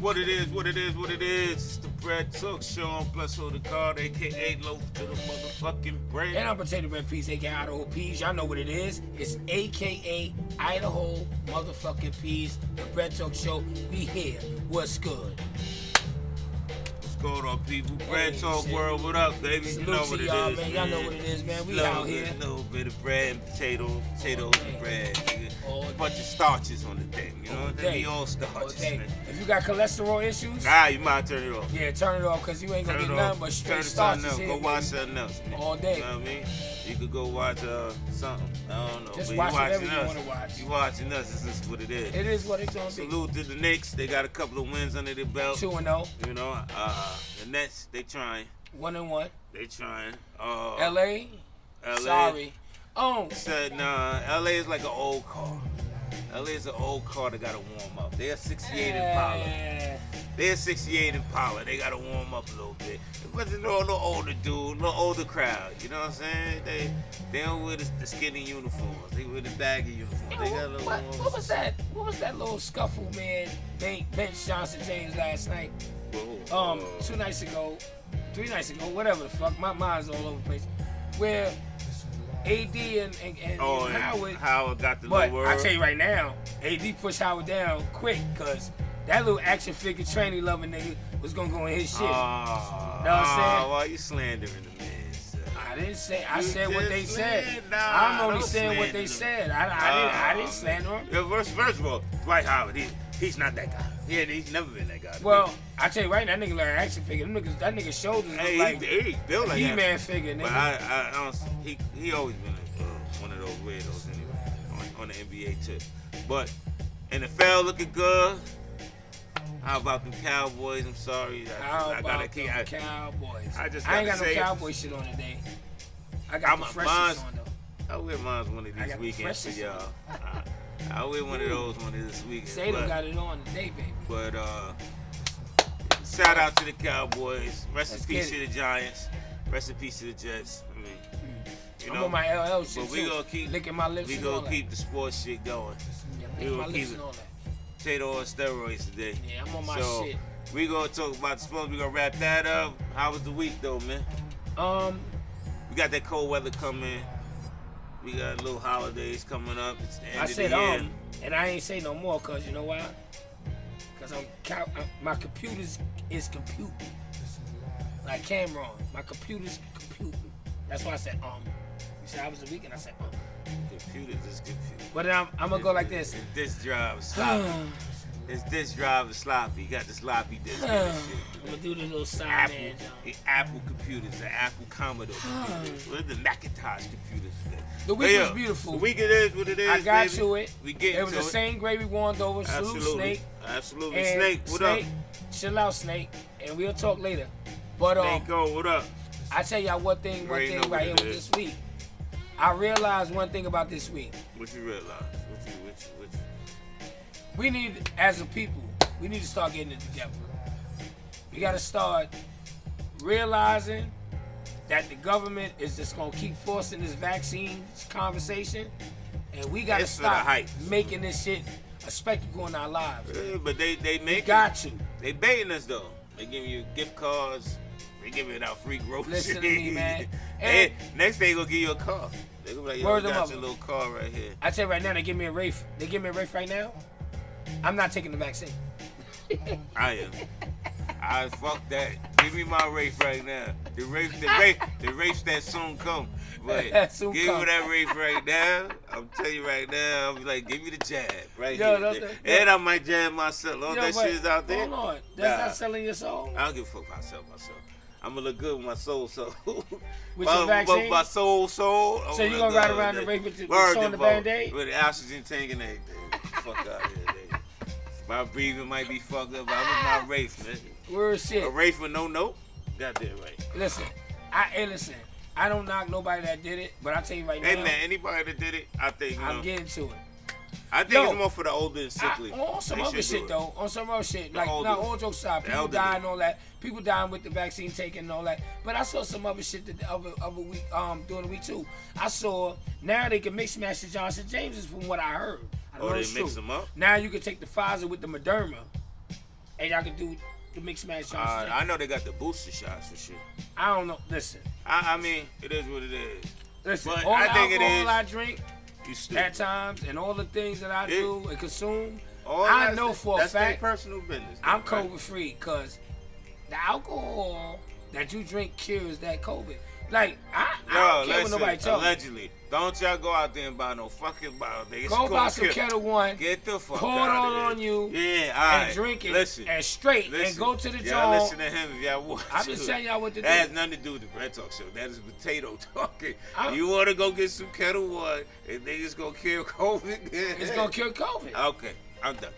What it is, what it is, what it is. It's the Bread Talk Show on Plus Hold the Card, aka Loaf to the motherfucking bread. And I'm Potato Bread Peas, aka Idaho Peas. Y'all know what it is. It's aka Idaho motherfucking Peas. The Bread Talk Show. We here. What's good? What's going on, people? Bread Talk shit. World, what up, baby? Salute You know to what it y'all, is, man. Y'all know what it is, man. We out here. A little bit of bread and potatoes and bread, nigga. A bunch of starches on the thing, you know? They be all starches, man. If you got cholesterol issues, you might turn it off. yeah, turn it off because you ain't gonna get nothing but straight starches here. Go watch something else, man. All day. You know what I mean? You could go watch something. I don't know. Just but watch you whatever watching you us. want to watch. You watching us. This is what it is. It is what it's gonna be. Salute to the Knicks. They got a couple of wins under their belt. 2-0. You know, the Nets, they trying. 1-1. They trying. LA. Sorry. Said LA is like an old car. LA is an old car that gotta warm up. They're 68 Impala. They're 68 Impala. They gotta warm up a little bit. But they're no older dude, no older crowd. You know what I'm saying? They don't wear the skinny uniforms. They wear the baggy uniforms. Yo, They got a little what was that? What was that little scuffle, man? Bench Johnson James last night. 2 nights ago, 3 nights ago, whatever the fuck. My mind's all over the place. Where AD and Howard got the but little word. I tell you right now, AD pushed Howard down quick because that little action figure training loving nigga was gonna go in his shit. Know what I'm saying? Why you slandering the man? I didn't say. I said what they said. Nah, I'm only don't saying what slander they them. said. I didn't slander him. Yeah, first of all, Dwight Howard, he's not that guy. Yeah, he's never been that guy. Well, I tell you right now, that nigga like an action figure. That nigga's shoulders look like he built like He-Man that. figure, nigga. But I don't. He always been one of those weirdos anyway on the NBA tip. But NFL looking good. How about them Cowboys? I'm sorry. How about them Cowboys? I ain't got no Cowboy shit on today. I got the freshest on though. I wear mine one of these weekends for y'all. I wear one of those one of this weekend. Sadie got it on today, baby. But shout out to the Cowboys. Rest in peace to the Giants. Rest in peace to the Jets. I mean, you know, I'm on my LL shit but we too. gonna keep licking my lips. We gonna keep the sports shit going. Yeah, We licking my gonna lips keep and all that. Potato on steroids today. Yeah, I'm on my shit. We gonna talk about the sports. We gonna wrap that up. How was the week though, man? We got that cold weather coming. We got little holidays coming up. It's the end of the year. And I ain't say no more, cause you know why? Cause my computer is computing. Like Cameron, my computer's computing. That's why I said You said I was the weekend. I said Computers is computing. But then I'm gonna go like this. This drive is sloppy. This drive is sloppy. You got the sloppy disk. I'm gonna do the little side man. The Apple computers, the Apple Commodore computers. What are the Macintosh computers? The week was beautiful. The week it is what it is. I got baby. to it. We get it was the same gravy warmed over. Salute Snake. Absolutely. And Snake, what up? Chill out, Snake. And we'll talk later. But Snake, what up? I tell y'all one thing right here with this week. I realized one thing about this week. What you realize? We need, as a people, we need to start getting it together. We got to start realizing that the government is just going to keep forcing this vaccine conversation, and we got to stop making this shit a spectacle in our lives. Yeah, but they make got to. They baiting us though. They giving you gift cards. They giving out free groceries. Listen to me, man. And next they gonna give you a car. They gonna be like, yo, got your little car right here. I tell you right now, they give me a Wraith. They give me a Wraith right now. I'm not taking the vaccine. I am. I fuck that. Give me my Wraith right now. The Wraith that soon come. But give me that Wraith right now. I'm telling you right now. I'm like, give me the jab right here. And I might jab myself. All that shit is out there. Hold on. That's not selling your soul. I don't give a fuck about selling myself. I'm gonna look good with my soul. With your vaccine? My soul. So you gonna ride around the Wraith with the Band-Aid? With the oxygen tank and everything. Fuck out here, nigga. My breathing might be fucked up, but I'm with my Wraith, man. Word shit. A Wraith with no note? Goddamn right. Listen. I don't knock nobody that did it, but I tell you right now. Hey man, anybody that did it, I think I'm getting to it. I think it's more for the older and sickly. On some other shit though. On some other shit. Like, not all jokes aside. People dying and all that. People dying with the vaccine taken and all that. But I saw some other shit the other week, during the week too. I saw now they can mix match the Johnson Jameses from what I heard. I they mix them up? Now you can take the Pfizer with the Moderna. and y'all can do the mixed match shots. I know they got the booster shots for shit. I don't know. Listen. I mean, it is what it is. Listen, But all I the think it alcohol is. I drink You stupid. at times and all the things that I do and consume, All I that's- know for a that's their fact personal business. I'm right? COVID free because the alcohol that you drink cures that COVID. Like, I don't care what nobody tell me. Allegedly. Don't y'all go out there and buy no fucking bottle. Go buy some Kettle One, Get the fuck pour out it all of on here. you, Yeah, all right. and drink it Listen, and straight listen. and go to the Y'all joint. listen to him if y'all want I'm to. just telling y'all what to do. That has nothing to do with the Bread Talk Show. That is potato talking. I'm- You want to go get some Kettle One and niggas gonna kill COVID? It's gonna cure COVID. Okay, I'm done.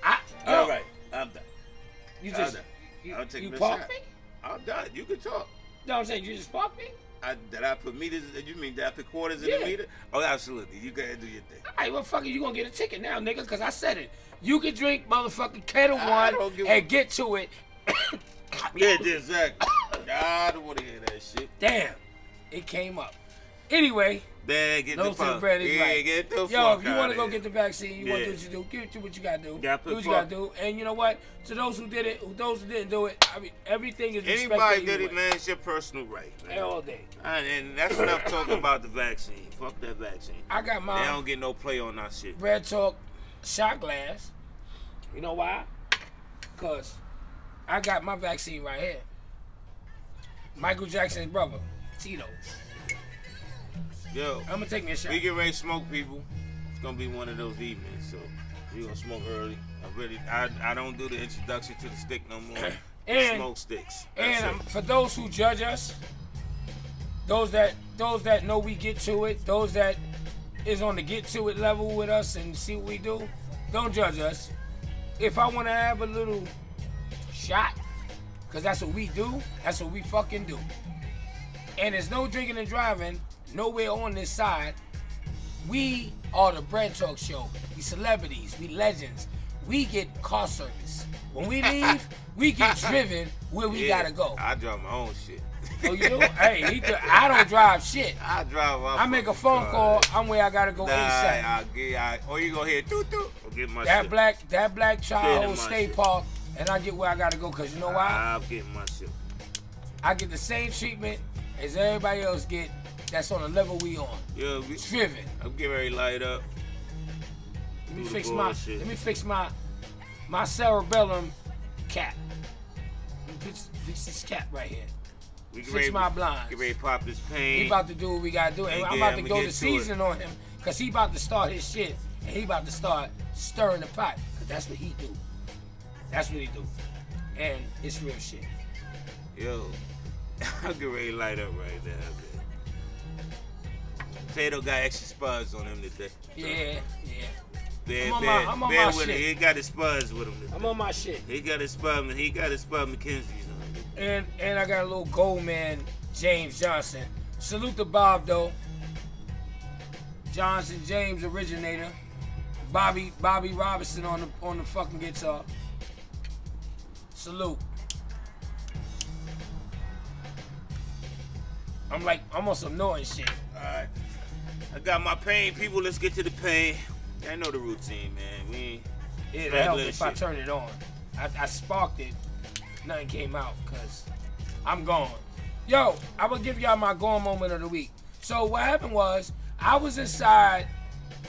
Yo, All right, I'm done. You I'm just done. you, I'm taking you a park shot. me? I'm done. You can talk. No, I'm saying you just park me. Did I put meters? You mean did I put quarters in Yeah. the meter? Oh, absolutely. You go ahead and do your thing. All right, well, fuck it, you gonna get a ticket now, nigga, because I said it. You can drink motherfucking Kettle I One don't give and get to it. Yeah, exactly. I don't want to hear that shit. Damn, it came up. Anyway, Man, get no the to the fuck. bread is Yeah, right. get the fuck Yo, if you want to go get the vaccine, you want to Yeah. do what you do, do what you gotta do. Gotta put Do what you gotta fuck. do. And you know what? To those who did it, those who didn't do it, I mean, everything is respected. Anybody did either it, way. man, it's your personal right, man. All day. And that's enough talking about the vaccine. Fuck that vaccine. I got They my don't get no play on that shit. Bread Talk shot glass. You know why? Because I got my vaccine right here. Michael Jackson's brother, Tito. Yo, I'm gonna take me a shot. we get ready to smoke, people. It's gonna be one of those evenings, so we gonna smoke early. I don't do the introduction to the stick no more. And- Smoke sticks. That's And it. for those who judge us, those that know we get to it, those that is on the get to it level with us and see what we do, don't judge us. If I want to have a little shot, because that's what we do, that's what we fucking do. And there's no drinking and driving nowhere on this side. We are the Bread Talk Show. We celebrities, we legends. We get car service. When we leave, we get driven where we gotta go. I drive my own shit. Oh, you do? Hey, I don't drive shit. I drive my I make a fucking phone car. call. I'm where I gotta go ASAP. Or you gonna hear toot toot or get my That shit. black Get child in my stay shit. parked, and I get where I gotta go. Cause you know why? I'm getting my shit. I get the same treatment as everybody else get. That's on the level we on. Yo, Driven. I'm getting ready to light up. Let me Do the fix bullshit. my cerebellum cap. Let me fix this cap right here. We get Fix ready, my blinds. Get ready to pop this pain. He about to do what we gotta do, and And I'm yeah, about to I'ma go get to to season on him, cause he about to start his shit, and he about to start stirring the pot, cause that's what he do. That's what he do, and it's real shit. Yo, I'm getting ready to light up right now, man. Tato got extra spuds on him today. Yeah. Bear, I'm on bear my with shit. it. He got his spuds with him today. I'm on my shit, He got his spud McKenzie's on him. and I got a little gold man, James Johnson. Salute to Bob though. Johnson James originator. Bobby Robinson on the fucking guitar. Salute. I'm on some Norton shit. Alright. I got my pain, people. Let's get to the pain. I know the routine, man. We ain't It'll help struggling if I shit. turn it on. I sparked it. Nothing came out because I'm gone. Yo, I'm going to give y'all my gone moment of the week. So what happened was I was inside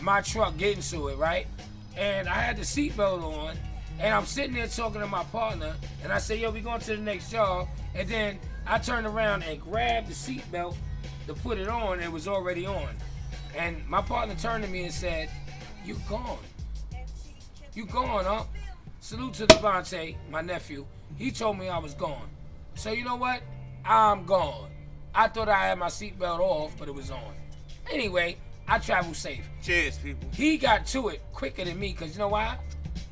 my truck getting to it, right? And I had the seatbelt on. And I'm sitting there talking to my partner. And I said, yo, we going to the next job. And then I turned around and grabbed the seatbelt to put it on. It was already on. And my partner turned to me and said, you gone. You gone, huh? Salute to Devontae, my nephew. He told me I was gone. So you know what? I'm gone. I thought I had my seatbelt off, but it was on. Anyway, I travel safe. Cheers, people. He got to it quicker than me, because you know why?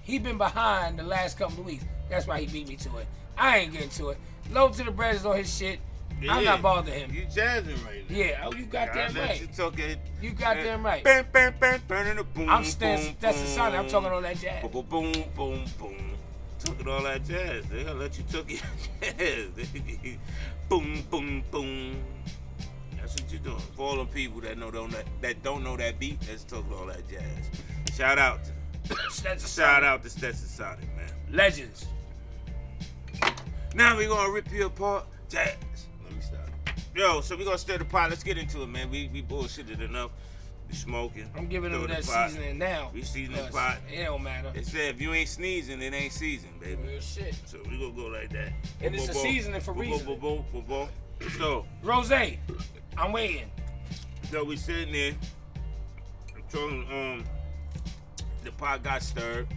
He been behind the last couple of weeks. That's why he beat me to it. I ain't getting to it. Low to the bread is on his shit. I'm not bothering him. You jazzing right now. Yeah, oh, you got that right. You talk it. You got damn right. Bam, bam, bam, bam, boom, I'm Stan, boom, that's the sound. I'm boom. talking all that jazz. Boom, boom, boom, boom. Talking all that jazz. They gonna let you talk your jazz. Boom, boom, boom. That's what you're doing. For all the people that don't know that beat, that's talking all that jazz. Shout out to Stetson Shout Sonic. out to Stetson Sonic, man. Legends. Now we gonna rip you apart. Jazz. Let me stop. Yo, so we gonna stir the pot. Let's get into it, man. We bullshitted enough. We smoking. I'm giving them that seasoning now. We seasoning the pot. It don't matter. It said if you ain't sneezing, it ain't seasoned, baby. Real shit. So we gonna go like that. And it's a seasoning for reason. So Rose, I'm waiting. So we sitting there. The pot got stirred.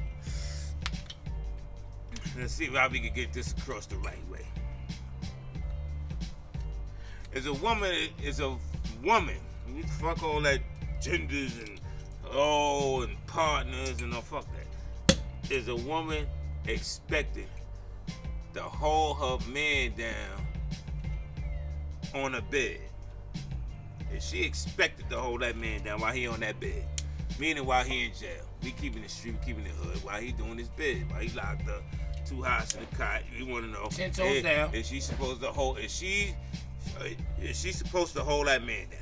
Let's see how we can get this across the right way. Is a woman. You fuck all that genders and partners and all, fuck that. Is a woman expected to hold her man down on a bed? Is she expected to hold that man down while he on that bed? Meaning while he in jail. We keeping it street, keeping it hood. While he doing his bed, while he locked up, 2 hots in the cot. We want to know. 10 toes down. Is she supposed to hold? Is she supposed to hold that man down?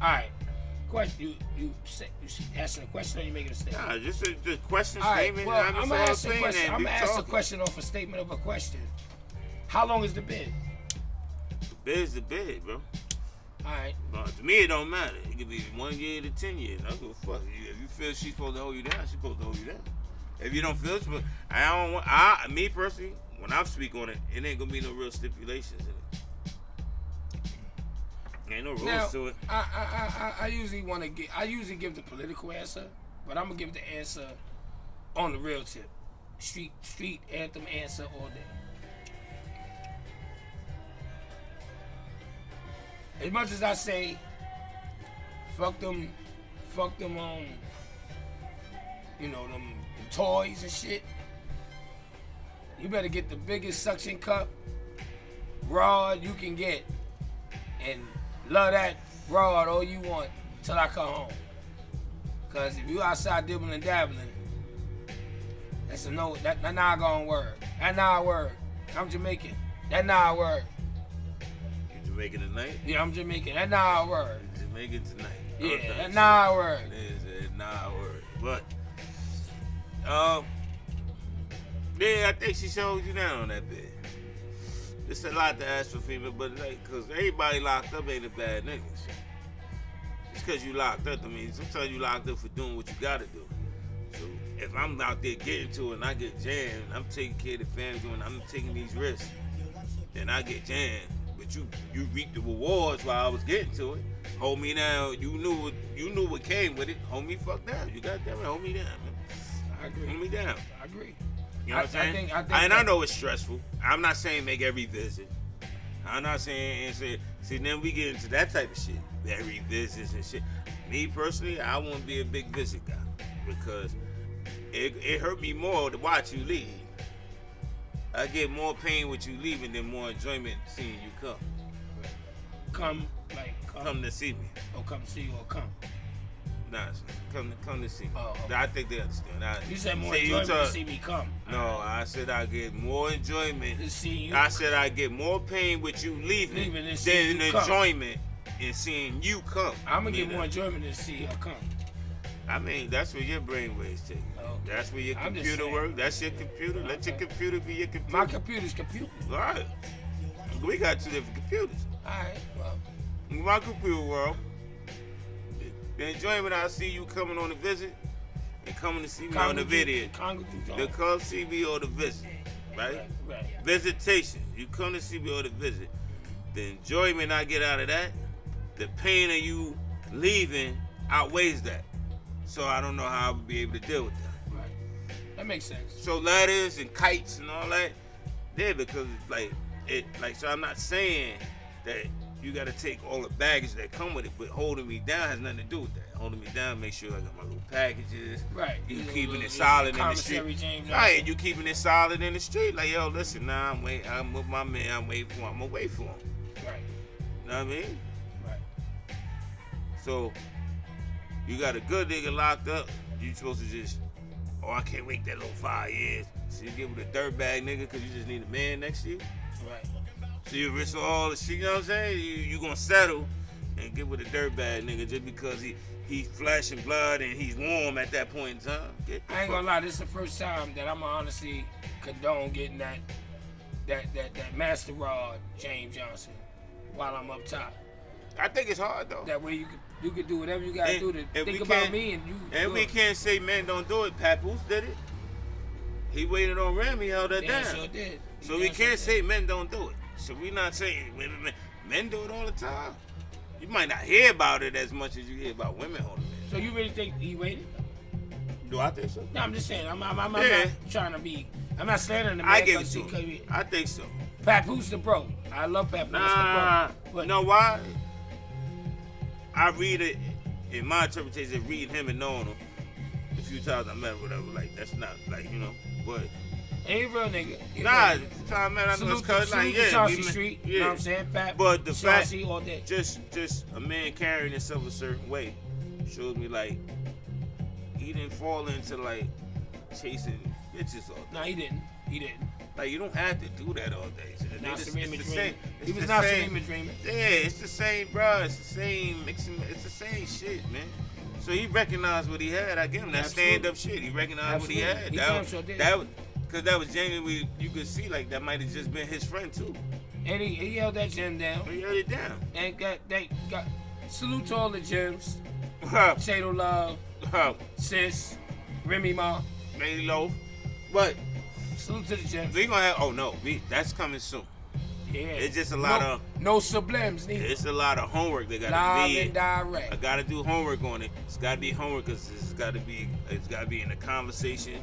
All right. Question. You asking a question or you making a statement? Nah, just a question All right. statement. Well, I'm gonna ask a question. I'm gonna ask a talking. question off a statement of a question. How long is the bid? The bed's the bed, bro. All right. To me, it don't matter. It could be 1 year to 10 years. I don't give a fuck. If you feel she's supposed to hold you down, she's supposed to hold you down. If you don't feel, me personally, when I speak on it, it ain't gonna be no real stipulations in it. Ain't no rules to it. I usually give the political answer, but I'm gonna give the answer on the real tip. Street anthem answer all day. As much as I say, fuck them, them toys and shit. You better get the biggest suction cup rod you can get, and love that rod all you want till I come home. Cause if you outside dibbling and dabbling, that's a no. That not gonna work. That not work. I'm Jamaican. That not work. Jamaican tonight? Yeah, I'm Jamaican. That not word. Jamaican tonight. Yeah, okay. that not word. It is not word. But, yeah, I think she showed you down on that bed. It's a lot to ask for female, but cause everybody locked up ain't a bad nigga. So. Just cause you locked up, I mean, sometimes you locked up for doing what you gotta do. So if I'm out there getting to it and I get jammed, I'm taking care of the family and I'm taking these risks, then I get jammed. But you reap the rewards while I was getting to it. Hold me down. You knew what came with it. Hold me fuck down. You goddamn it, hold me down, man. I agree. Hold me down. I agree. You know what I'm saying? I think I know it's stressful. I'm not saying make every visit. I'm not saying see then we get into that type of shit. Every visits and shit. Me personally, I won't be a big visit guy because it hurt me more to watch you leave. I get more pain with you leaving than more enjoyment seeing you come. Come to see me. Or come see you or come. Nah, come to see me. Oh, okay. I think they understand. You said more enjoyment to see me come. No, I said I get more enjoyment to see you. I said I get more pain with you leaving than enjoyment in seeing you come. I'm gonna get more enjoyment to see her come. I mean, that's where your brain waves take. Okay. That's where your computer works. That's your computer. Okay. Let your computer be your computer. My computer's computer. All right. We got 2 different computers. All right. Well. In my computer world, the enjoyment I see you coming on a visit and coming to see me on the video. The come see me on the visit, right? Right. Visitation. You come to see me on the visit. The enjoyment I get out of that, the pain of you leaving outweighs that. So I don't know how I would be able to deal with that. Right. That makes sense. So ladders and kites and all that, because so I'm not saying that you got to take all the baggage that come with it, but holding me down has nothing to do with that. Holding me down, make sure I got my little packages. Right. You keeping it solid in the street. James right. You keeping it solid in the street. Like, yo, listen, now I'm with my man. I'm waiting for him. I'm gonna wait for him. Right. You know what I mean? Right. So you got a good nigga locked up. You supposed to just, I can't wait that little 5 years. So you get with a dirtbag nigga because you just need a man next to you. Right. So you risk all the shit, you know what I'm saying? You gonna settle and get with a dirtbag nigga just because he's flesh and blood and he's warm at that point in time. I ain't gonna lie, this is the first time that I'm gonna honestly condone getting that master rod, James Johnson, while I'm up top. I think it's hard though. That way you could do whatever you gotta do to think about me and you. And we can't say men don't do it. Papoose did it. He waited on Ram, he held that down. Sure did. So we can't say men don't do it. So we not saying men do it all the time. You might not hear about it as much as you hear about women holding it. So you really think he waited? Do I think so? No, I'm just saying. I'm not trying to be. I'm not slandering the man. I give it to him. I think so. Papoose the bro. I love Papoose the bro. But you know why? I read it in my interpretation, reading him and knowing him a few times I met him, whatever. Like that's not like but. Ain't real nigga. Nah, time man, I know his cousin. Like, yeah, Chauncey Street. You know what I'm saying? Pat, but the Chauncey fact, all day. just a man carrying himself a certain way shows me like he didn't fall into like chasing bitches all day. No, he didn't. Like you don't have to do that all day. Not Serena the same. He was not Serena dreaming. Yeah, it's the same, bro. It's the same mixing. It's the same shit, man. So he recognized what he had. I give him that stand-up shit. He recognized what he had. Because that was genuinely, you could see like that might have just been his friend too. And he held that gym down. He held it down. And got salute to all the gyms. Potato Love, Sis, Remy Ma, Lady Loaf. But salute to the gyms. We gonna have that's coming soon. Yeah. It's just a lot of no sublims neither. It's a lot of homework they gotta live be. And direct. I gotta do homework on it. It's gotta be homework because it's gotta be in the conversation.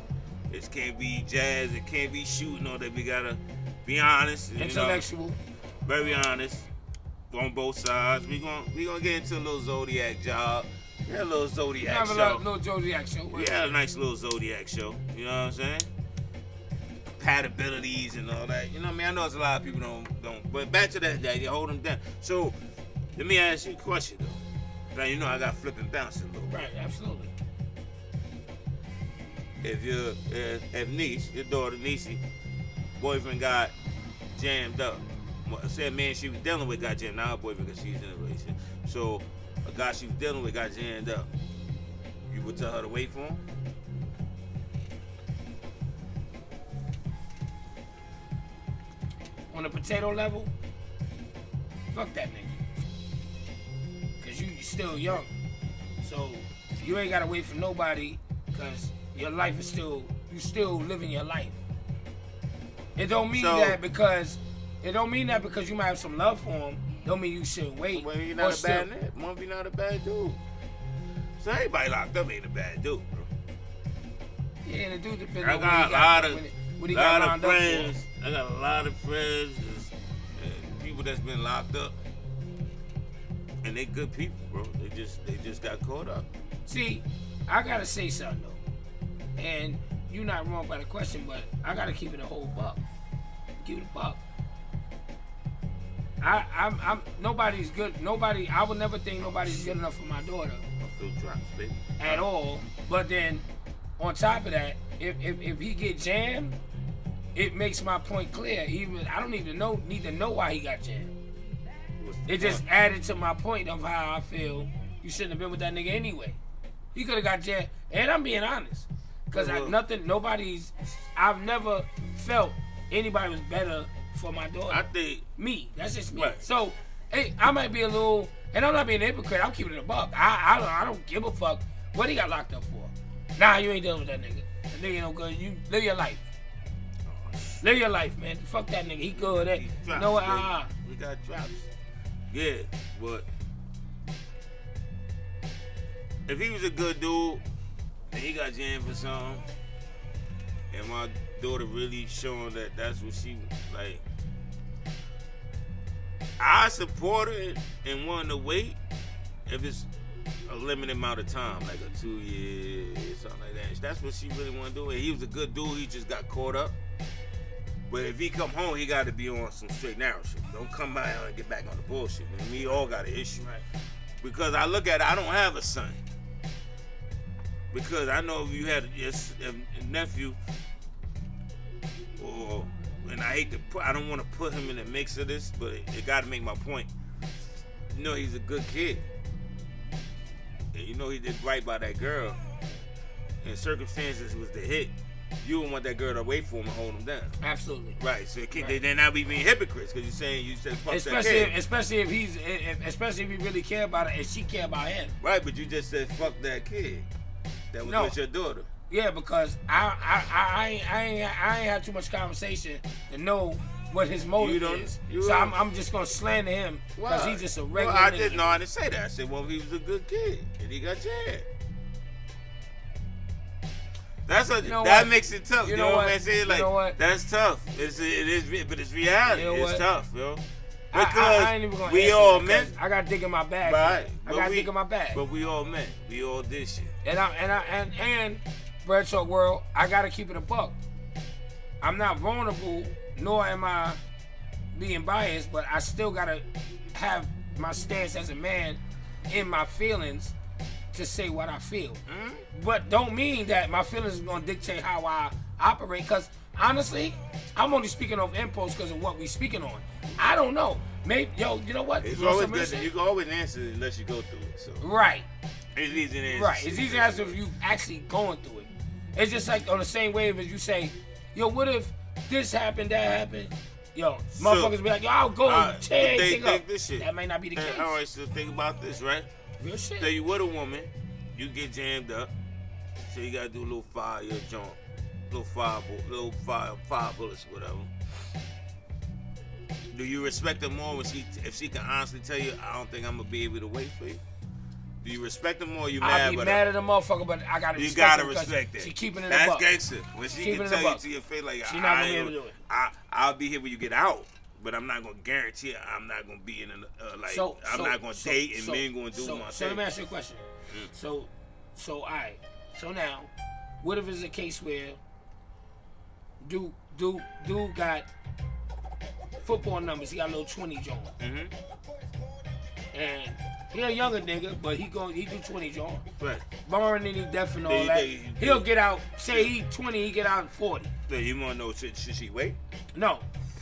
It can't be jazz. It can't be shooting. Or that we gotta be honest. Intellectual. Very honest on both sides. We gonna get into a little Zodiac job. Yeah, a little Zodiac show. Have a little Zodiac show. Right? Yeah, a nice little Zodiac show. You know what I'm saying? Compatibilities and all that. You know what I mean? I know there's a lot of people don't. But back to that, you hold them down. So let me ask you a question though. Now I got flip and bounce a little bit. Right, absolutely. If niece, your daughter Niecy, boyfriend got jammed up. Said man she was dealing with got jammed. Now her boyfriend because she's in a relationship. So a guy she was dealing with got jammed up. You would tell her to wait for him? On the potato level, fuck that nigga. Cause you still young. So you ain't gotta wait for nobody cause your life is you still living your life. It don't mean that because you might have some love for him, don't mean you should wait. Well, you're not a bad nigga. Mom be not a bad dude. So everybody locked up ain't a bad dude, bro. Yeah, the dude depends on what he got lined up for. I got a lot of friends and people that's been locked up. And they good people, bro. They just got caught up. See, I gotta say something though. And you're not wrong by the question, but I gotta keep it a whole buck. Keep it a buck. I'm nobody's good. I would never think nobody's good enough for my daughter. I feel drops, baby. At all. But then on top of that, if he get jammed, it makes my point clear. I don't even need to know why he got jammed. It just added to my point of how I feel you shouldn't have been with that nigga anyway. He could have got jammed. And I'm being honest. Because I've never felt anybody was better for my daughter. I think me. That's just me. Right. So, hey, I might be a little, and I'm not being a hypocrite. I'm keeping it a buck. I don't give a fuck what he got locked up for. Nah, you ain't dealing with that nigga. That nigga no good. You live your life. Live your life, man. Fuck that nigga. He good at. You know what? We got drops. Yeah, but if he was a good dude and he got jammed for something, and my daughter really showing that that's what she like, I support her and wanting to wait if it's a limited amount of time, like a 2 years, something like that. If that's what she really want to do. And he was a good dude, he just got caught up. But if he come home, he got to be on some straight narrow shit. Don't come by and get back on the bullshit. Man. We all got an issue. Right. Because I look at it, I don't have a son. Because I know if you had a nephew, and I don't want to put him in the mix of this, but it got to make my point. You know, he's a good kid. you know he did right by that girl, and circumstances was the hit, you would want that girl to wait for him and hold him down. Absolutely. Right. So they're not be being hypocrites because you're saying you said fuck that kid. Especially if he really care about it and she care about him. Right, but you just said fuck that kid. That was with your daughter. Yeah, because I ain't had too much conversation to know what his motive is. So I'm just gonna slander him because he's just a regular. Well, I didn't say that. I said, well, he was a good kid and he got jailed. That makes it tough. You know what I'm saying? Like that's tough. It is, but it's reality. It's tough, yo. Because I ain't even gonna we all men. I got dick in my bag. Right. I got dick in my bag. But we all men. We all did shit. And Bread Talk World, I gotta keep it a buck. I'm not vulnerable, nor am I being biased, but I still gotta have my stance as a man in my feelings to say what I feel. Mm-hmm. But don't mean that my feelings is gonna dictate how I operate, because honestly, I'm only speaking of impulse because of what we speaking on. I don't know. Maybe, you know what? It's always good. You can always answer it unless you go through it. So. Right. It's easy to answer. Right. It's easy to answer if you actually going through it. It's just like on the same wave as you say, yo, what if this happened, that happened? Yo, motherfuckers be like, yo, I'll go and tear everything up. This shit. That might not be the case. All right, so think about this, right? Real shit. Tell you what, a woman, you get jammed up, so you gotta do a little fire jump, little five bullets, whatever. Do you respect her more if she can honestly tell you, I don't think I'm gonna be able to wait for you? Do you respect her more? Or you mad? I'll be mad at the motherfucker, but I gotta. You gotta respect that. She keeping it. That's gangster. When she can tell you to your face, like, she not gonna be able to do it. I'll be here when you get out, but I'm not gonna guarantee I'm not gonna be in a I'm not gonna date and men gonna do my thing. So let me ask you a question. So alright. So now, what if it's a case where dude got football numbers? He got a little 20 joint. And he a younger nigga, but he do 20 joint. Right. Born any deaf and all that. He'll get out. Say he 20, he get out in 40. So you wanna know should she wait? No.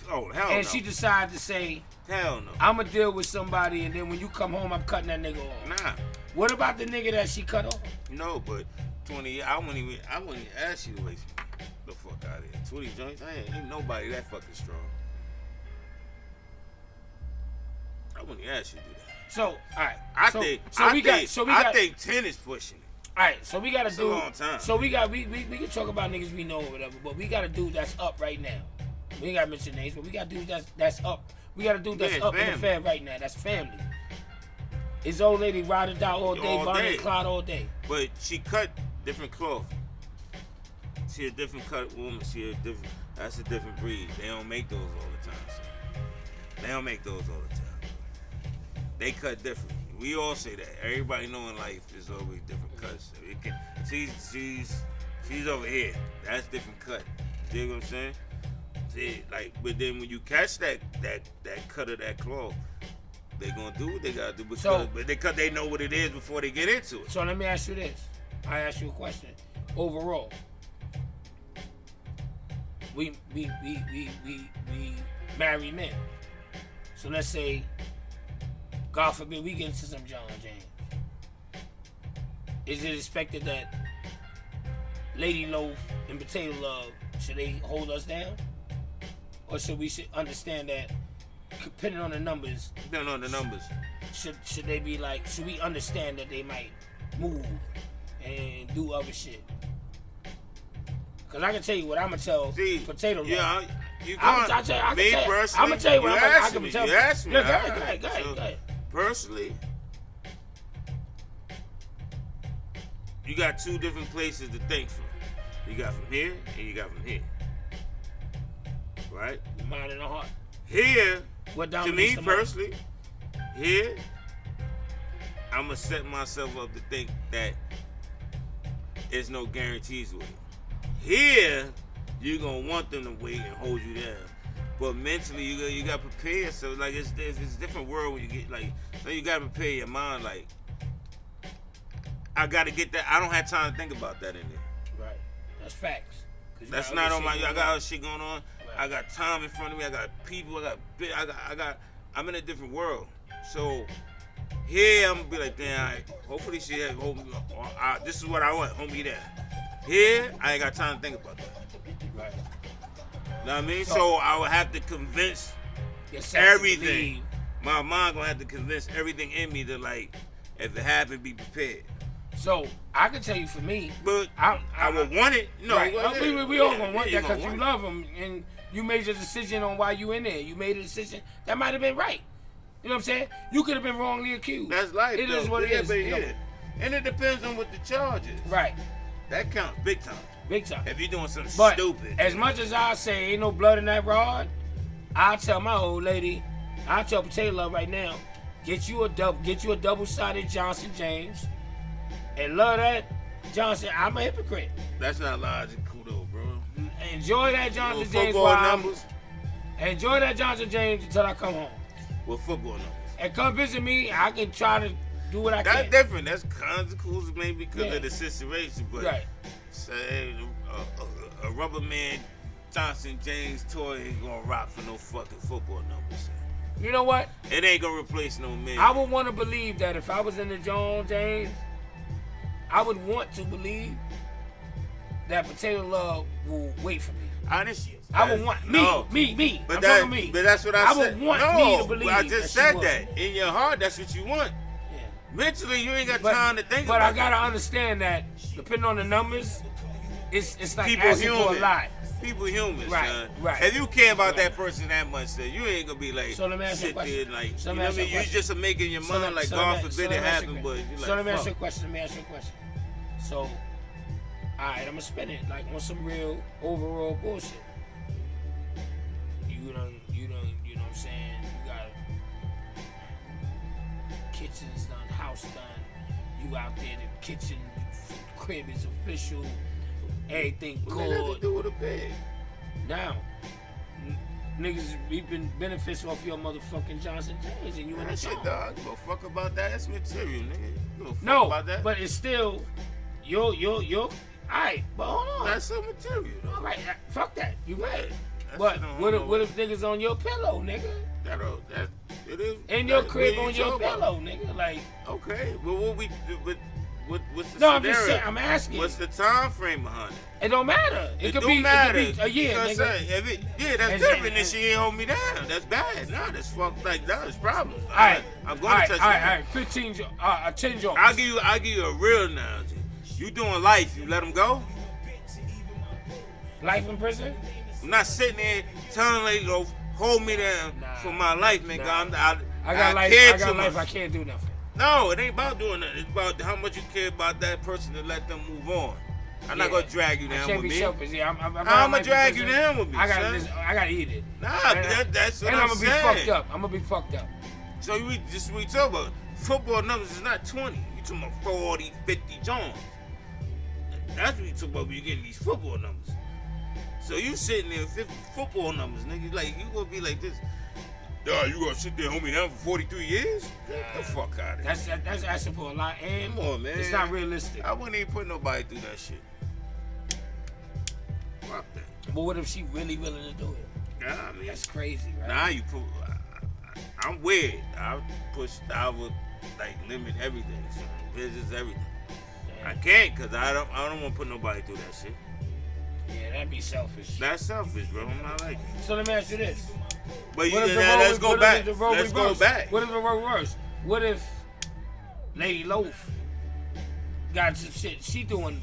Oh hell no. And she decided to say, hell no. I'ma deal with somebody, and then when you come home, I'm cutting that nigga off. Nah. What about the nigga that she cut off? No, but 20. I wouldn't even ask you to wait for me. The fuck out of here. 20 joints. Ain't nobody that fucking strong. I wouldn't ask you to do that. So, all right. I think 10 is pushing it. All right, so we gotta do. A long time. So we can talk about niggas we know or whatever, but we got a dude that's up right now. We ain't gotta mention names, but we got a dude that's up. We got a dude that's up in the fam right now. That's family. His old lady ride it out all day, Bonnie and Clyde all day. But she cut different cloth. She a different cut woman. That's a different breed. They don't make those all the time. So. They don't make those all the time. They cut different. We all say that. Everybody know in life there's always different cuts. She's over here. That's different cut. You know what I'm saying? See, but then when you catch that cut of that cloth, they gonna do what they gotta do because they know what it is before they get into it. So let me ask you this. I ask you a question. Overall, we married men. So let's say, God forbid, we get into some John James. Is it expected that Lady Loaf and Potato Love, should they hold us down? Or should we understand that, depending on the numbers, should they be like, should we understand that they might move and do other shit? Because I can tell you what I'm going to tell Potato Love. Yeah, I'm going to tell you what I can tell. You asked me. Yeah, go ahead. Personally, you got two different places to think from. You got from here and you got from here. Right? Mind and the heart. Here, to me personally, here, I'm going to set myself up to think that there's no guarantees with it. Here, you're going to want them to wait and hold you down. But mentally, you got to prepare. So, like, it's a different world when you get, like, so you got to prepare your mind, like, I got to get that. I don't have time to think about that in there. Right. That's facts. That's not on my, I got other shit going on. Right. I got time in front of me. I got people. I'm in a different world. So, Here I'm gonna be like, damn, all right, hopefully she had this is what I want, hold me there. Here, I ain't got time to think about that. Right. You know what I mean? So I would have to convince everything. My mind gonna have to convince everything in me to, like, if it happened, be prepared. So I can tell you for me, but I would want it. No, right. We all gonna want that because you love them and you made your decision on why you in there. You made a decision that might have been right. You know what I'm saying? You could have been wrongly accused. That's life. It is what it is. But and it depends on what the charge is. Right. That counts big time. Big time. If you're doing something stupid. As much as I say ain't no blood in that rod, I'll tell my old lady, I'll tell Potato Love right now, get you a double-sided Johnson James, and love that Johnson. I'm a hypocrite. That's not logical though, bro. Enjoy that Johnson James enjoy that Johnson James until I come home. With football numbers. And come visit me. I can try to do what I can. That's different. That's consequences maybe because of the situation, but say a rubber man Johnson James toy ain't gonna rock for no fucking football numbers. You know what? It ain't gonna replace no man. I would want to believe that if I was in the John James, I would want to believe that Potato Love will wait for me. Honestly, I would want me. But I'm talking me. But that's what I said. I would want me to believe. I just said that. In your heart, that's what you want. Yeah. Mentally, you ain't got time to think about it. But I gotta understand that depending on the numbers, it's like people asking human. for a lot. People human, right, son. Right. If you care about that person that much, son, you ain't gonna be like, so let me ask you a question. Like, you know what I mean? You just making your mind like, God forbid it happen, but you like, so let me ask you a question. So, all right, I'm gonna spin it like on some real overall bullshit. You know what I'm saying? You got kitchens done, house done. You out there, the kitchen, crib is official. Everything good. What does it do with a bed? Now, niggas reaping benefits off your motherfucking Johnson James and you in the shit, dog. Go fuck about that. That's material, nigga. No, about that. But it's still yo. Alright, but hold on. That's some material, though. All right, fuck that. You right. But what if niggas on your pillow, nigga? It is. In your crib on your pillow, nigga. Like. Okay, but what we do? What's the scenario? I'm just saying. I'm asking. What's the time frame behind it? It don't matter. It could be a year, nigga. That's different than she ain't hold me down. That's bad. Nah, that's fucked. Like that's problems. All right, I'm going to touch you. All right. 10 jokes. I'll give you a real analogy. You doing life? You let them go? Life in prison? I'm not sitting there telling lady go hold me down for my life, man. I got life. I can't do nothing. No, it ain't about doing that. It's about how much you care about that person to let them move on. I'm not gonna drag you down with me. I can't be selfish. Yeah, I'm gonna drag you down with me. I gotta eat it. Nah, that's what and I'm gonna saying. I'm gonna be fucked up. So we talk about football numbers is not 20. You talking about 40, 50 Jones. That's what you talk about when you getting these football numbers. So you sitting there with 50 football numbers, nigga. Like you gonna be like this. Dog, you gonna sit there and hold me down for 43 years? Get the fuck out of here. That's asking for a lot, and come on, man. It's not realistic. I wouldn't even put nobody through that shit. Fuck that. But what if she really willing to do it? Nah, I mean, that's crazy, right? Nah, you put. I'm weird. I would like limit everything. So business, everything. Damn. I can't because I don't want to put nobody through that shit. Yeah, that'd be selfish. That's selfish, bro. I'm not like it. So let me ask you this. But let's go back. Let's go back. What if the role reverse? What if Lady Loaf got some shit? She doing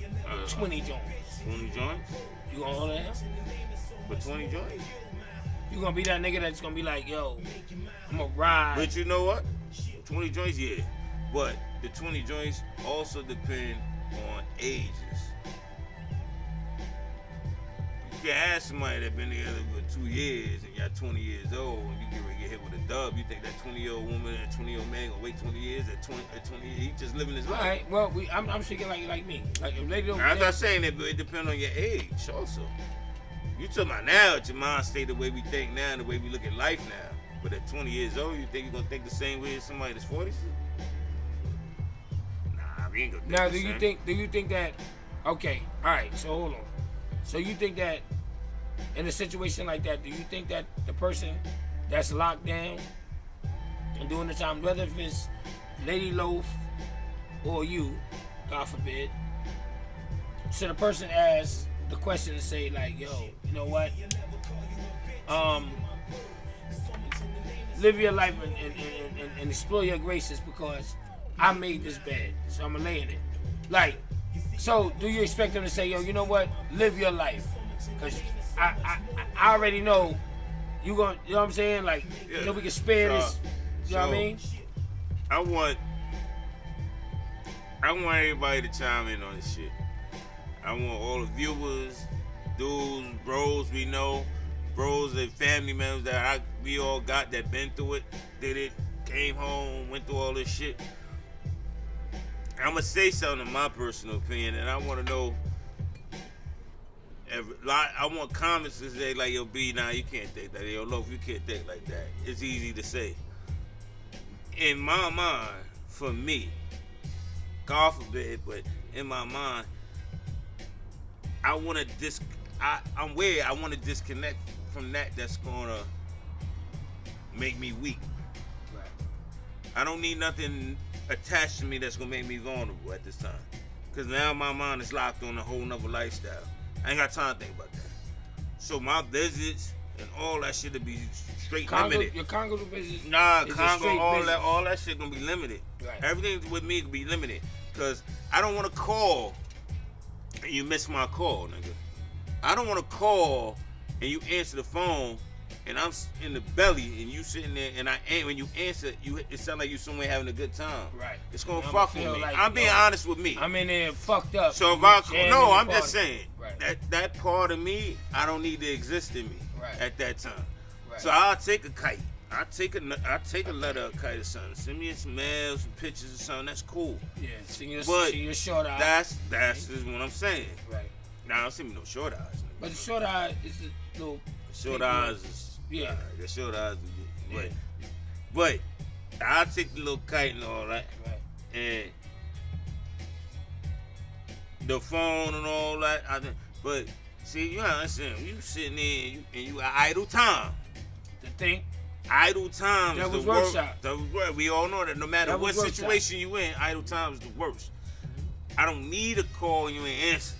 20 joints. 20 joints? You gonna hold that? For 20 joints? You gonna be that nigga that's gonna be like, yo, I'm gonna ride. But you know what? 20 joints, yeah. But the 20 joints also depend on ages. You can ask somebody that's been together for 2 years and you're 20 years old and you get ready to get hit with a dub. You think that 20-year-old woman and 20-year-old man gonna wait 20 years? At 20 years, he just living his life. All right. Well, I'm speaking like me. Like if lady don't. I'm not saying that, but it depends on your age also. You talking about now, your mind stay the way we think now and the way we look at life now. But at 20 years old, you think you're gonna think the same way as somebody that's 40? Nah, we ain't gonna think now, the same. Do you think that? Okay. All right. So hold on. So you think that in a situation like that, do you think that the person that's locked down and doing the time, whether if it's Lady Loaf or you, God forbid, should a person ask the question and say like, yo, you know what? Live your life and explore your graces because I made this bed, so I'm gonna lay in it. Like, so do you expect them to say, yo, you know what? Live your life, because I already know you gonna, you know what I'm saying? Like, Yeah. you know, we can spare this. You know what I mean? I want everybody to chime in on this shit. I want all the viewers, dudes, bros we know, bros and family members that we all got that been through it, did it, came home, went through all this shit. I'm gonna say something in my personal opinion, and I want to know. I want comments to say like, yo, B, nah, you can't think that. Yo, Loaf, you can't think like that. It's easy to say. In my mind, for me, God forbid, but in my mind, I want to I'm weird. I want to disconnect from that. That's gonna make me weak. Right. I don't need nothing attached to me that's gonna make me vulnerable at this time. Cause now my mind is locked on a whole nother lifestyle. I ain't got time to think about that. So my visits and all that shit to be straight limited. Your Congo visits. Nah, is a Congo, straight business. all that shit gonna be limited. Right. Everything with me can be limited. Cause I don't wanna call and you miss my call, nigga. I don't wanna call and you answer the phone and I'm in the belly and you sitting there and I ain't, when you answer, it sound like you somewhere having a good time. Right. It's gonna fuck with me. Like, I'm being honest with me. I'm in there fucked up. So if I'm party. just saying Right. that part of me, I don't need to exist in me Right. at that time. Right. So I'll take a kite. I'll take a letter, a kite or something. Send me some mail, some pictures or something. That's cool. Yeah. See your short eye. That's just what I'm saying. Right. Now don't send me no short eyes. Nigga. But the short eye is the little. Short eyes is the short eyes. But I'll take the little kite and all that. Right. And the phone and all that. But see, you understand? You sitting there and you idle time. The thing. Idle time That is was the worst. workshop. That was worst. We all know that. No matter That what was workshop. situation you in, idle time is the worst. I don't need a call and you ain't answer.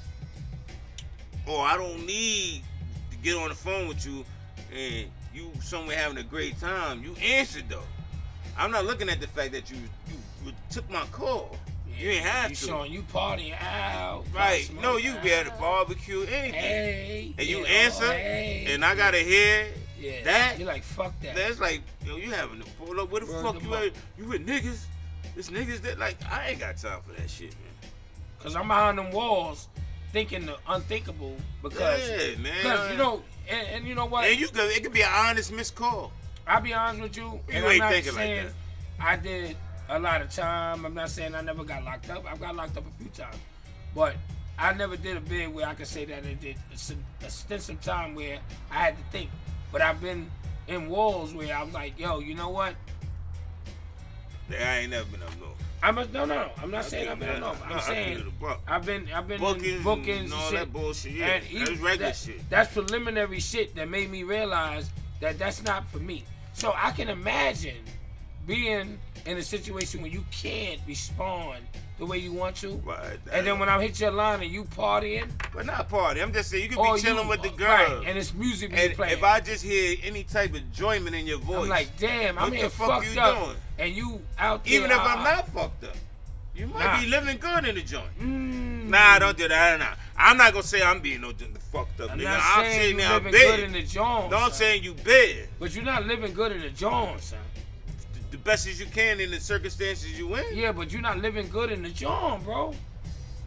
Or I don't need to get on the phone with you and you somewhere having a great time. You answered though. I'm not looking at the fact that you took my call. Yeah, you ain't have you to. Showing you partying out. Right. No, you be at a barbecue, anything. Hey. And you answer, and I gotta hear that. You're like, fuck that. That's like, yo, you having to pull up. Where the fuck you at? You with niggas? It's niggas that, like, I ain't got time for that shit, man. Because I'm behind them walls thinking the unthinkable because, yeah, man. Because, you know, and you know what? And it could be an honest missed call. I'll be honest with you. You and ain't I'm not thinking saying like that. I did a lot of time. I'm not saying I never got locked up. I've got locked up a few times. But I never did a bid where I could say that I did a extensive time where I had to think. But I've been in walls where I'm like, yo, you know what? Yeah, I ain't never been up north. No. I'm not saying I've been up north. I'm saying I've been in bookings and all shit. that bullshit. Yeah, that's regular shit. That's preliminary shit that made me realize that that's not for me. So I can imagine being in a situation where you can't respond the way you want to. Right. And then when I hit your line and you partying. But not party. I'm just saying you can be chilling with the girl. Right, and it's music being playing. If I just hear any type of enjoyment in your voice. I'm like, damn, I'm here fucked you up. doing? And you out there. Even if I'm not fucked up. You might be living good in the joint. Mm. Nah, don't do that. Nah. I'm not gonna say I'm being no fucked up. I'm nigga. not I'm saying saying you now living bad. good in the Jones. No, I'm saying you bad. But you're not living good in the Jones, son. The best as you can in the circumstances you in. Yeah, but you're not living good in the Jones, bro.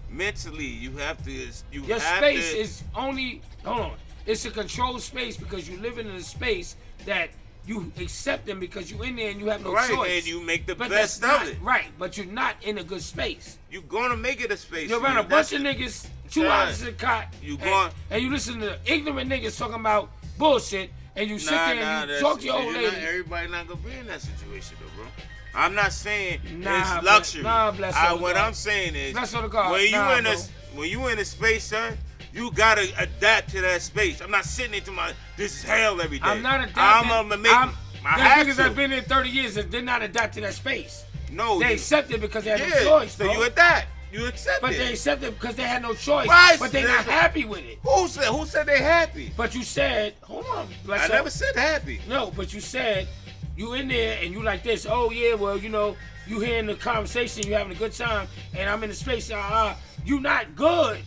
Mentally, you have to. Your space is only. Hold on. It's a controlled space because you living in a space that you accept them because you in there and you have no choice. Right, and you make the best of it. Right, but you're not in a good space. You're gonna make it a space. You're around a bunch of niggas, 2 hours in the cot, and you listen to ignorant niggas talking about bullshit, and you sit there and you talk to your old lady. Everybody not gonna be in that situation though, bro. I'm not saying Nah, it's luxury. bless her What God. I'm saying is Bless her God. when you in a space, son, you gotta adapt to that space. I'm not sitting into this is hell every day. I'm not adapting. I'm gonna make my there's niggas have that to. been in 30 years that did not adapt to that space. No, They accept it because they had no choice, so bro. you adapt. You accept But it. they accept it because they had no choice. Right, But they're not happy with it. Who said they happy? But you said, hold on. I never said happy. No, but you said you in there and you like this. Oh yeah, well you hearing the conversation, you having a good time, and I'm in the space. You not good.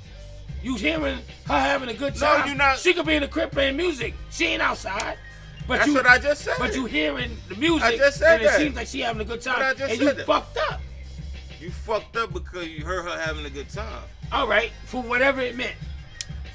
You hearing her having a good time. No, you not. She could be in the crib playing music. She ain't outside. But That's what I just said. But you hearing the music, I just said and it that. seems like she having a good time, But I just and said you that. fucked up. You fucked up because you heard her having a good time. All right, for whatever it meant.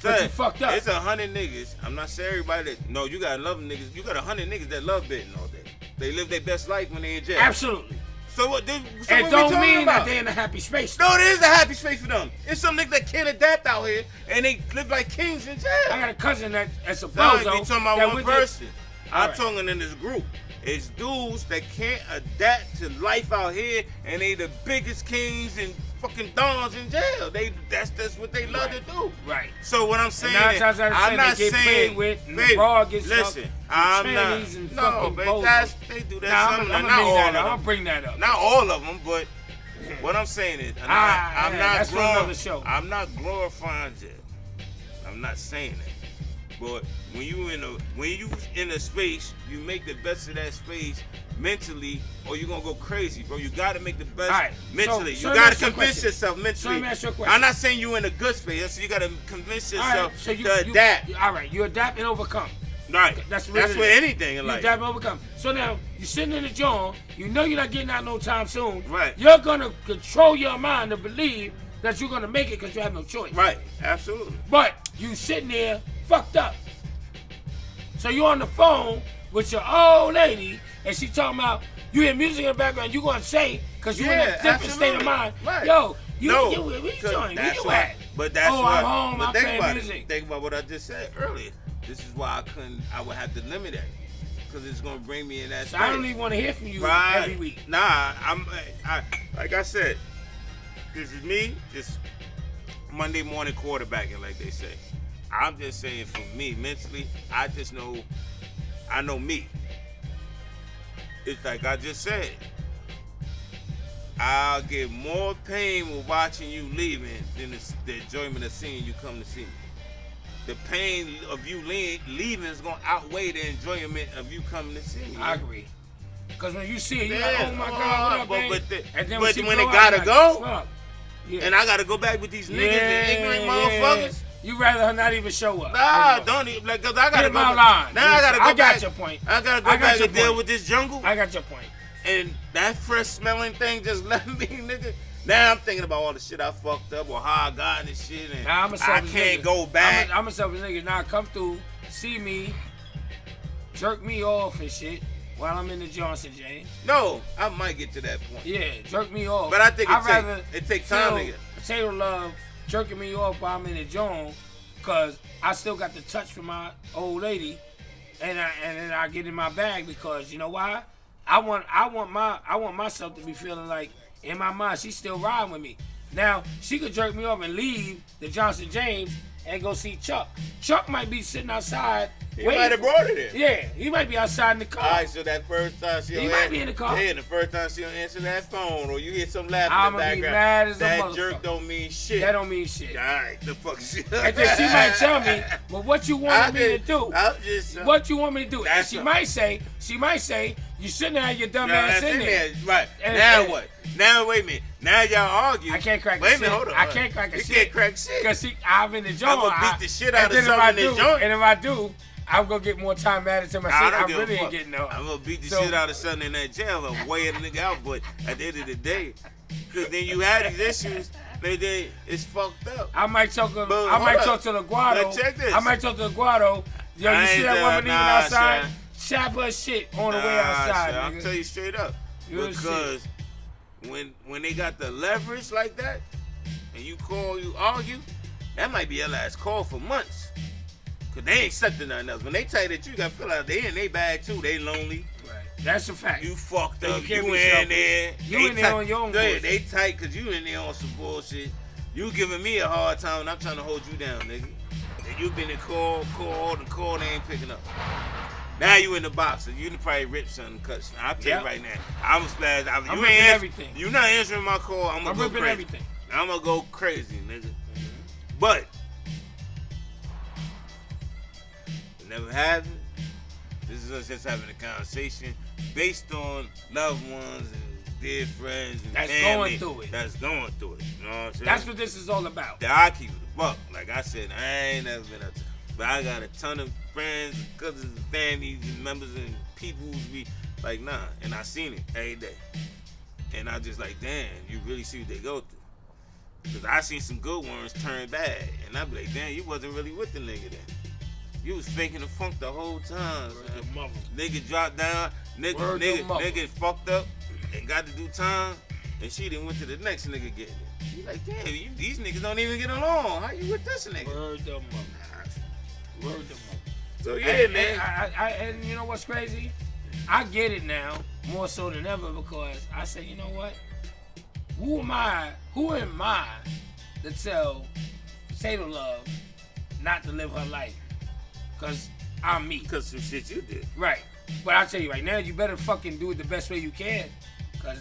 But you fucked up. It's 100 niggas. I'm not saying everybody that. No, you got 11 niggas. You got 100 niggas that love betting all day. They live their best life when they in jail. Absolutely. So what? It what don't we talking mean about? that they're in a happy space. No, there is a happy space for them. It's some niggas that can't adapt out here and they live like kings in jail. I got a cousin that's a So bozo. you talking about that one went person. I'm Alright. talking in this group. It's dudes that can't adapt to life out here, and they the biggest kings and fucking dons in jail. That's what they love to do. Right. So what I'm saying, And 9 times out of 10 I'm not they get saying, played with, and the baby, bra gets listen, sucked, I'm trannies not. and No, fucking but bozos. they do that. Nah, something. I'm Not gonna all bring of that up. them. I'm bring that up. Not all of them, but what I'm saying is, I'm not that's for another show. I'm not glorifying jail. I'm not saying that. But when you in a space, you make the best of that space mentally, or you're gonna go crazy, bro. You gotta make the best Right. mentally. So you let me gotta ask you a convince question. yourself mentally. So let me ask you a question. I'm not saying you in a good space. So you gotta convince All yourself right, so to adapt. all right, you adapt and overcome. Right. That's with anything in You life. adapt and overcome. So now you're sitting in the joint. You know you're not getting out no time soon. Right. You're gonna control your mind to believe that you're gonna make it because you have no choice. Right. Absolutely. But you sitting there fucked up. So you're on the phone with your old lady, and she talking about you hear music in the background. You gonna say because you're in a different state of mind. Right. Yo, No, you where you doing? Where you why- at? But that's oh, why. I'm home. But I'm think playing about music. it. Think about what I just said earlier. This is why I would have to limit that because it's gonna bring me in that. So space. I don't even want to hear from you Right. every week. Nah, I like I said, this is me, just Monday morning quarterbacking, like they say. I'm just saying for me, mentally, I know me. It's like I just said. I'll get more pain with watching you leaving than the enjoyment of seeing you come to see me. The pain of you leaving is gonna outweigh the enjoyment of you coming to see me. I agree. Because when you see it, you're Yeah, like, oh my God, what up, babe? And then but she when blow it out, gotta you're go, like, fuck. Yeah. and I gotta go back with these niggas and ignorant motherfuckers. You rather her not even show up. Nah, don't even, like, cause I gotta Get go my back. line. Now I gotta go I got back. your point. I gotta go I got back your and deal point. with this jungle. I got your point. And that fresh smelling thing just left me, nigga. Now I'm thinking about all the shit I fucked up or how I got in this shit, and Nah, I'm a I selfish can't nigga. go back. I'm a selfish nigga. Now come through, see me, jerk me off and shit while I'm in the Johnson, James. No, I might get to that point. Yeah, jerk me off. But I think rather it takes time to feel get. Potato Love jerking me off while I'm in the John, cause I still got the touch from my old lady, and then I get in my bag because you know why? I want myself to be feeling like in my mind she's still riding with me. Now she could jerk me off and leave the Johnson James and go see Chuck. Chuck might be sitting outside. He might have brought it in. Yeah, he might be outside in the car. All right, so that first time He might be in the car. Yeah, the first time she'll answer that phone or you hear some laughing I'ma in the be background. mad as a that motherfucker. jerk don't mean shit. That don't mean shit. All right, the fuck shit. And then she might tell me, well, what you wanted me to do? I'm just What you want me to do? And That's she a- might say, you sitting there, your dumb ass that's in there. Right. And- now and- what? Now wait a minute. Now y'all argue. I can't crack a Wait a shit. minute, hold on. I can't crack a you shit. can't crack shit. Because I'm in the joint. I'ma beat the shit out and of then if something I in the do, joint. And if I do, I'm going to get more time added to my shit. I really ain't getting no. I'm gonna beat the So- shit out of something in that jail and weigh a nigga out. But at the end of the day, because then you have these issues, then it's fucked up. I might talk to But I might hold talk up. to LaGuardo. But check this. I might talk to LaGuardo. Yo, I you see ain't that doing- woman leaving nah, outside? son. Chop her shit on the way outside, I'll nigga. tell you straight up. Real Because when they got the leverage like that, and you argue, that might be your last call for months. Cause they ain't accepting nothing else. When they tell you that you got to fill out, they in they bag too. They lonely. Right. That's a fact. You fucked So you up. can't You be in selfish. there. You They in there tight. on your own Go ahead, bullshit. They tight because you in there on some bullshit. You giving me a hard time and I'm trying to hold you down, nigga. And you been in call, they ain't picking up. Now you in the boxer. You done probably ripped something, cut something. I'll tell you right now. I'm a splash. I'm ripping everything. You not answering my call. I'm gonna go ripping crazy. Everything. I'm gonna go crazy, nigga. But it never happened. This is us just having a conversation based on loved ones and dear friends and that's family going through it. That's going through it. You know what I'm saying? That's what this is all about. I keep it a buck. Like I said, I ain't never been up to, but I got a ton of friends, cousins, and families, and members, and people who be like, nah. And I seen it every day. And I just like, damn, you really see what they go through. Because I seen some good ones turn bad. And I be like, damn, you wasn't really with the nigga then. You was faking the funk the whole time. Nigga dropped down, nigga fucked up and got to do time, and she done went to the next nigga getting it. You like, damn, these niggas don't even get along. How you with this nigga? Word the mother. Word the mother. So yeah, man. And you know what's crazy? I get it now more so than ever because I say, you know what? Who am I to tell Potato Love not to live her life? Because I'm me. Because some shit you did. Right. But I'll tell you right now, you better fucking do it the best way you can. Because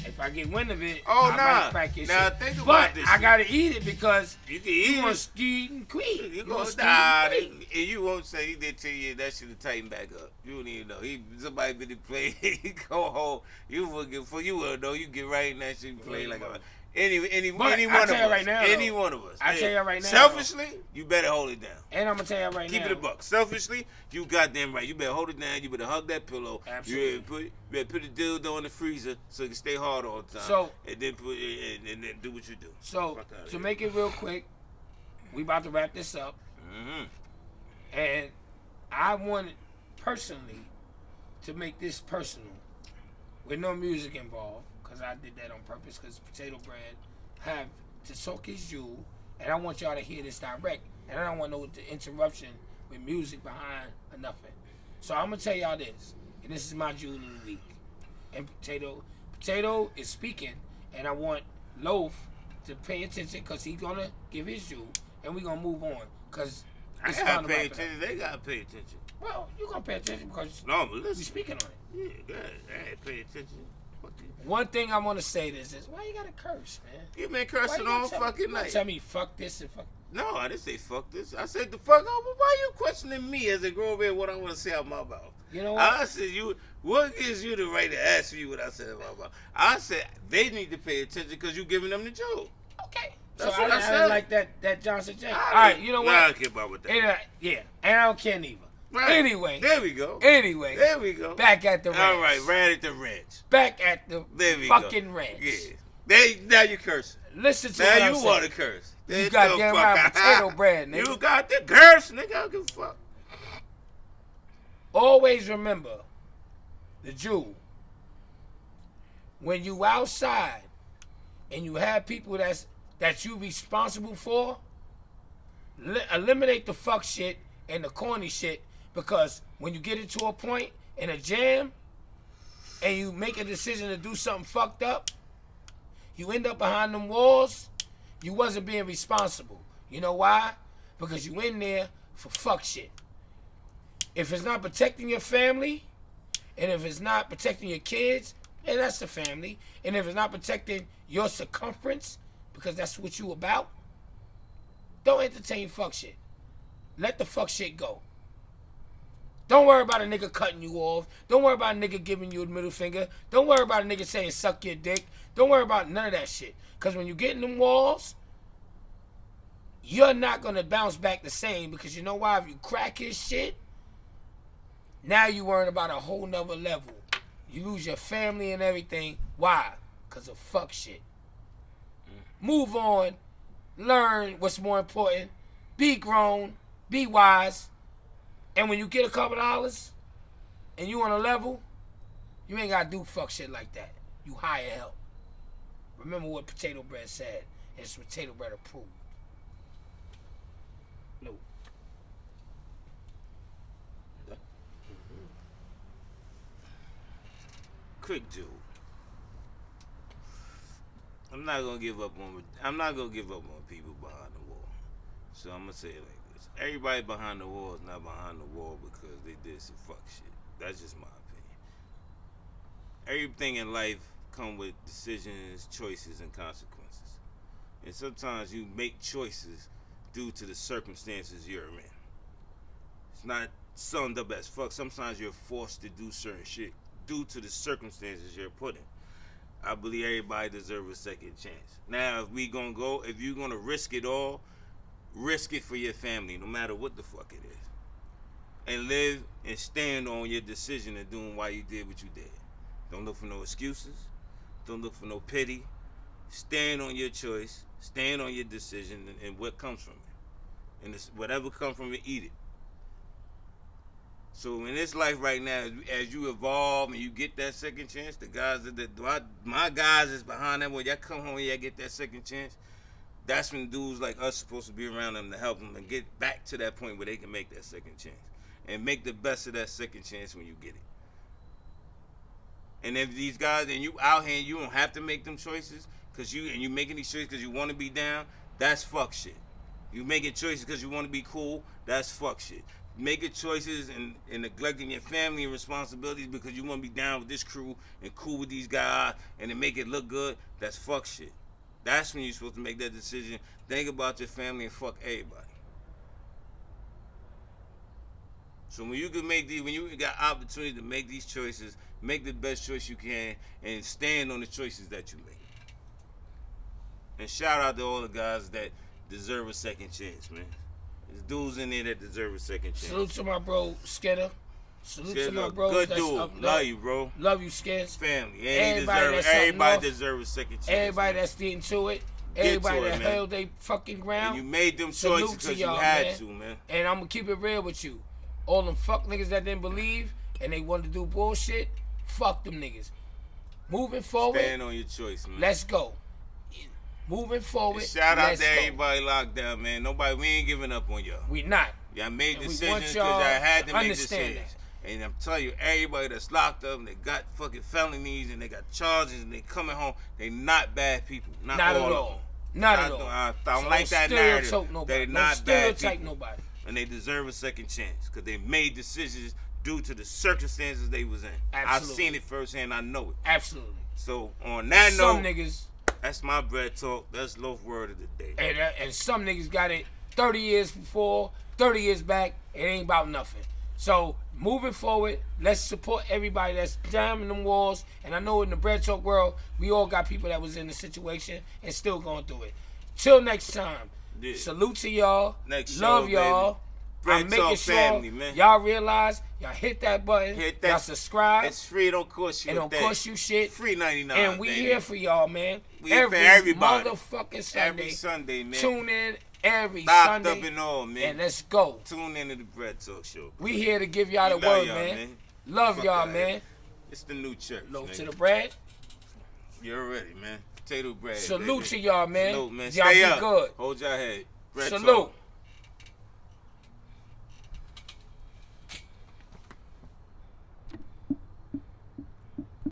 if I get wind of it, I might crack your shit. Think about but this. I got to eat it because you can eat you want to ski and queen. You going to die. And you won't say he did 10 years. That shit to tighten back up. You don't even know. Somebody been to play. He go home. You will know. You get right in that shit and play like a... Any one of us. Right now, any one of us. I tell you right now. Selfishly, you better hold it down. And I'm gonna tell you right now. Keep it a buck. Selfishly, you goddamn right. You better hold it down. You better hug that pillow. Absolutely. You better put the dildo in the freezer so it can stay hard all the time. So and then and then do what you do. So to make it real quick, we about to wrap this up. Mm-hmm. And I wanted personally to make this personal with no music involved. Because I did that on purpose because Potato Bread have to talk his jewel, and I want y'all to hear this direct, and I don't want no interruption with music behind or nothing. So I'm gonna tell y'all this, and this is my jewel of the week. And Potato is speaking, and I want Loaf to pay attention because he's gonna give his jewel, and we're gonna move on because I gotta pay attention. They gotta pay attention. Well, you're gonna pay attention because we're speaking on it. Yeah, good. I ain't pay attention. One thing I want to say is why you gotta curse, man? You been cursing all fucking night. Tell me fuck this and fuck. No, I didn't say fuck this. I said the fuck over. Why you questioning me as a grown man what I want to say out my mouth? You know what? I said what gives you the right to ask me what I said out my mouth? I said they need to pay attention because you giving them the joke. Okay. That's so what I said. I like that Johnson J. All right, you know what? I don't care about what that. Yeah, and I don't care neither. Right. Anyway. There we go. Back at the ranch. All right, right at the ranch. Back at the fucking ranch. Yeah. Now you cursing. Listen to now what you I'm saying. want to curse. You goddamn right, Potato Bread, nigga. You got the curse, nigga. I don't give a fuck. Always remember the jewel. When you outside and you have people that you responsible for, eliminate the fuck shit and the corny shit. Because when you get into a point in a jam and you make a decision to do something fucked up, you end up behind them walls, you wasn't being responsible. You know why? Because you in there for fuck shit. If it's not protecting your family, and if it's not protecting your kids, then that's the family. And if it's not protecting your circumference, because that's what you about, don't entertain fuck shit. Let the fuck shit go. Don't worry about a nigga cutting you off. Don't worry about a nigga giving you a middle finger. Don't worry about a nigga saying suck your dick. Don't worry about none of that shit. Because when you get in them walls, you're not going to bounce back the same. Because you know why? If you crack his shit, now you worrying about a whole nother level. You lose your family and everything. Why? Because of fuck shit. Move on. Learn what's more important. Be grown. Be wise. And when you get a couple dollars and you on a level, you ain't got to do fuck shit like that. You hire help. Remember what Potato Bread said. And it's Potato Bread approved. No. Quick Jew. I'm not gonna give up on people behind the wall. So I'm gonna say it like Everybody behind the wall is not behind the wall because they did some fuck shit. That's just my opinion. Everything in life come with decisions, choices, and consequences. And sometimes you make choices due to the circumstances you're in. It's not summed up as fuck. Sometimes you're forced to do certain shit due to the circumstances you're put in. I believe everybody deserves a second chance. Now, if you're gonna risk it all, risk it for your family, no matter what the fuck it is. And live and stand on your decision of doing why you did what you did. Don't look for no excuses. Don't look for no pity. Stand on your choice. Stand on your decision and what comes from it. And whatever comes from it, eat it. So in this life right now, as you evolve and you get that second chance, the guys my guys is behind that. When y'all come home, y'all get that second chance. That's when dudes like us supposed to be around them to help them and get back to that point where they can make that second chance and make the best of that second chance when you get it. And if these guys and you out here and you don't have to make them choices you making these choices because you want to be down, that's fuck shit. You making choices because you want to be cool, that's fuck shit. Making choices and neglecting your family and responsibilities because you want to be down with this crew and cool with these guys and to make it look good, that's fuck shit. That's when you're supposed to make that decision. Think about your family and fuck everybody. So when you got opportunity to make these choices, make the best choice you can and stand on the choices that you make. And shout out to all the guys that deserve a second chance, man. There's dudes in there that deserve a second chance. Salute to my bro, Skidder. Salute to my bro. Good dude. Love you, bro. Love you, Skids. Family. Everybody deserves a second chance. Everybody that's getting to it. Everybody that held their fucking ground. And you made them choices because you had to, man. And I'm going to keep it real with you. All them fuck niggas that didn't believe and they wanted to do bullshit, fuck them niggas. Moving forward. Stand on your choice, man. Let's go. Moving forward. And shout out to everybody locked down, man. We ain't giving up on y'all. We not. Y'all made decisions because y'all had to make decisions. And I'm telling you, everybody that's locked up and they got fucking felonies and they got charges and they coming home, they not bad people. Not all at all. Not at all. I don't like that narrative. They're not bad people. Nobody. And they deserve a second chance because they made decisions due to the circumstances they was in. Absolutely. I've seen it firsthand. I know it. Absolutely. So on that note, some niggas. That's my bread talk. That's Loaf word of the day. And some niggas got it 30 years before, 30 years back. It ain't about nothing. So moving forward, let's support everybody that's down in them walls. And I know in the bread talk world, we all got people that was in the situation and still going through it. Till next time. Yeah. Salute to y'all. Next Love show, y'all. Baby. I'm making sure family, man. Y'all realize y'all hit that button. Y'all subscribe. It's free. It don't cost you. It don't cost you shit. Free 99. And we here for y'all, man. We here for everybody. Motherfucking Sunday. Every Sunday, man. Tune in every Locked Sunday. Up and all, man. And let's go. Tune into the bread talk show. We here to give y'all the word, man. Love y'all, man. It's the new church. Loaf to the bread. You're ready, man. Potato bread. Salute to y'all, man. Salute, man. Y'all Stay be up. good. Hold your head. Bread Salute. talk.